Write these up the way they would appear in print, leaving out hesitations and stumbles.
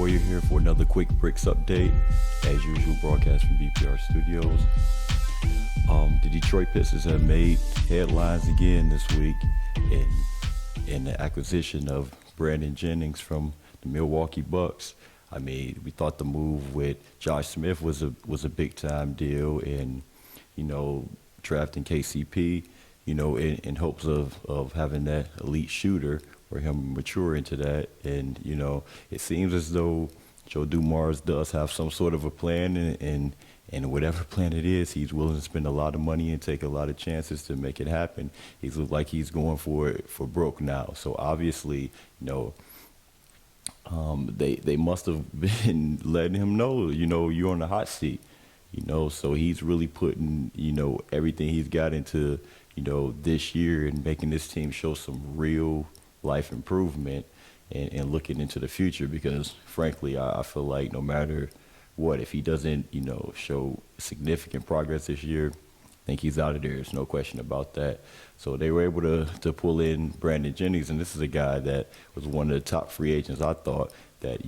Boyer here for another quick Bricks update. As usual, broadcast from BPR Studios. The Detroit Pistons have made headlines again this week in the acquisition of Brandon Jennings from the Milwaukee Bucks. I mean, we thought the move with Josh Smith was a big time deal, and drafting KCP, in hopes of having that elite shooter or him mature into that. And it seems as though Joe Dumars does have some sort of a plan, and whatever plan it is, he's willing to spend a lot of money and take a lot of chances to make it happen. He looks like he's going for it for broke now. So obviously, they must have been letting him know, you're on the hot seat. So he's really putting, everything he's got into, this year and making this team show some real life improvement and looking into the future, because frankly, I feel like no matter what, if he doesn't, show significant progress this year, I think he's out of there. There's no question about that. So they were able to pull in Brandon Jennings, and this is a guy that was one of the top free agents, I thought, that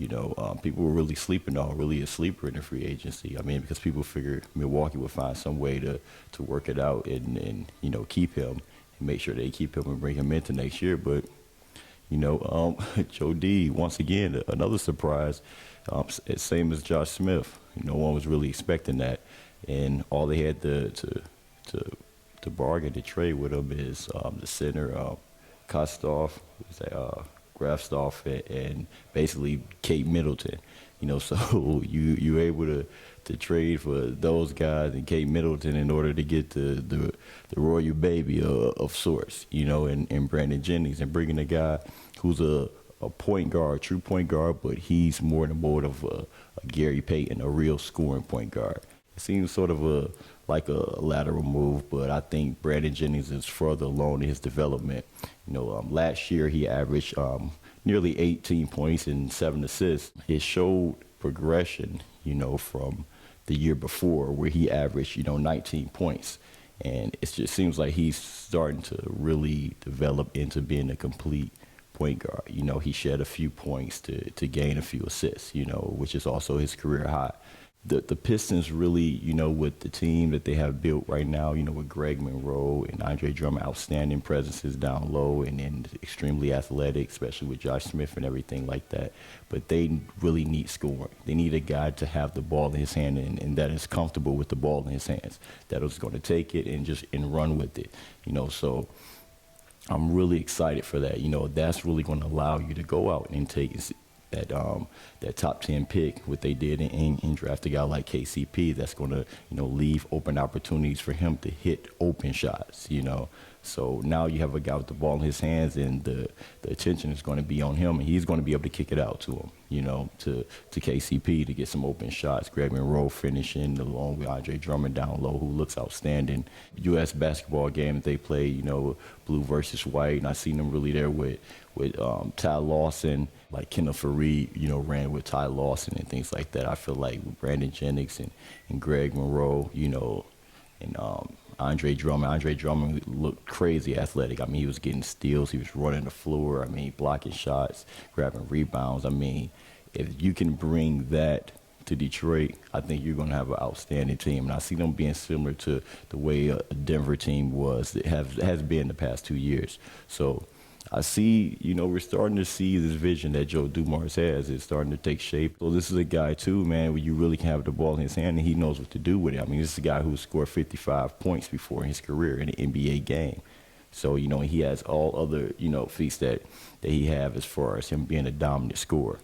people were really sleeping on, really a sleeper in the free agency. I mean, because people figured Milwaukee would find some way to work it out and keep him and make sure they keep him and bring him into next year. But Joe D, once again, another surprise, same as Josh Smith. No one was really expecting that, and all they had to bargain to trade with him is the center, Kostov, Grafstoff, and basically Kate Middleton. So you're able to trade for those guys and Kate Middleton in order to get the royal baby of sorts, and Brandon Jennings, and bringing a guy who's a point guard, true point guard, but he's more in the mode of a Gary Payton, a real scoring point guard. It seems sort of like a lateral move, but I think Brandon Jennings is further along in his development. Last year he averaged nearly 18 points and 7 assists. It showed progression, from the year before, where he averaged, 19 points. And it just seems like he's starting to really develop into being a complete point guard. He shed a few points to gain a few assists, which is also his career high. The Pistons really, with the team that they have built right now, with Greg Monroe and Andre Drummond, outstanding presences down low and then extremely athletic, especially with Josh Smith and everything like that. But they really need scoring. They need a guy to have the ball in his hand and that is comfortable with the ball in his hands, that is going to take it and run with it. So I'm really excited for that. That's really going to allow you to go out and take that top 10 pick, what they did and draft a guy like KCP that's going to leave open opportunities for him to hit open shots. So now you have a guy with the ball in his hands, and the attention is going to be on him, and he's going to be able to kick it out to him, to KCP to get some open shots. Greg Monroe finishing along with Andre Drummond down low, who looks outstanding. U.S. basketball game that they play, blue versus white, and I seen them really there with Ty Lawson, like Kenneth Fareed, ran with Ty Lawson and things like that. I feel like Brandon Jennings and Greg Monroe, and Andre Drummond looked crazy athletic. I mean, he was getting steals, he was running the floor, blocking shots, grabbing rebounds. If you can bring that to Detroit, I think you're going to have an outstanding team. And I see them being similar to the way a Denver team has been the past 2 years. So I see, we're starting to see this vision that Joe Dumars has. It's starting to take shape. So this is a guy, too, man, where you really can have the ball in his hand, and he knows what to do with it. This is a guy who scored 55 points before in his career in an NBA game. So, he has all other, feats that he have as far as him being a dominant scorer.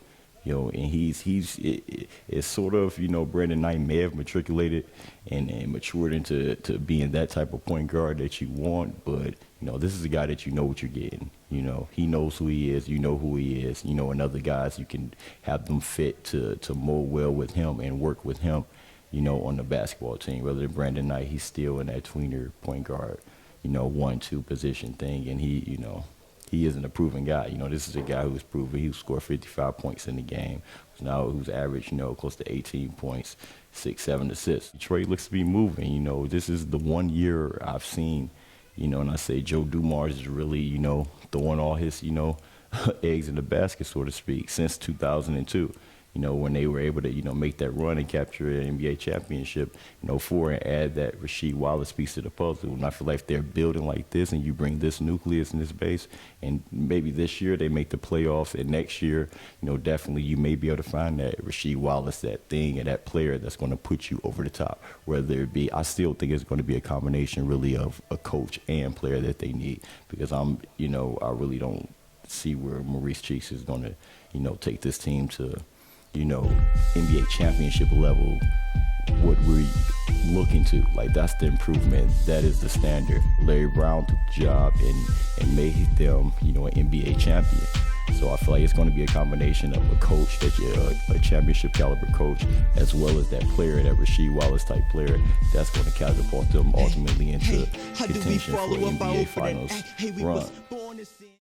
And it's sort of, Brandon Knight may have matriculated and matured into being that type of point guard that you want, but, this is a guy that you know what you're getting. He knows who he is, who he is, and other guys, you can have them fit to mold well with him and work with him, on the basketball team. Rather than Brandon Knight, he's still in that tweener point guard, 1-2 position thing, and he isn't a proven guy. This is a guy who's proven. He scored 55 points in the game. Who's averaged, close to 18 points, 6-7 assists. Detroit looks to be moving. This is the 1 year I've seen, and I say Joe Dumars is really, throwing all his, eggs in the basket, so to speak, since 2002. when they were able to, make that run and capture an NBA championship, for and add that Rasheed Wallace piece to the puzzle. And I feel like if they're building like this and you bring this nucleus in this base, and maybe this year they make the playoffs, and next year, definitely you may be able to find that Rasheed Wallace, that thing, and that player that's going to put you over the top. Whether it be, I still think it's going to be a combination really of a coach and player that they need, because I really don't see where Maurice Cheeks is going to, take this team to, NBA championship level. What we're looking to, like, that's the improvement. That is the standard. Larry Brown took the job and made them, an NBA champion. So I feel like it's going to be a combination of a coach a championship caliber coach, as well as that player, that Rasheed Wallace type player, that's going to catapult them ultimately into contention for an NBA Finals run.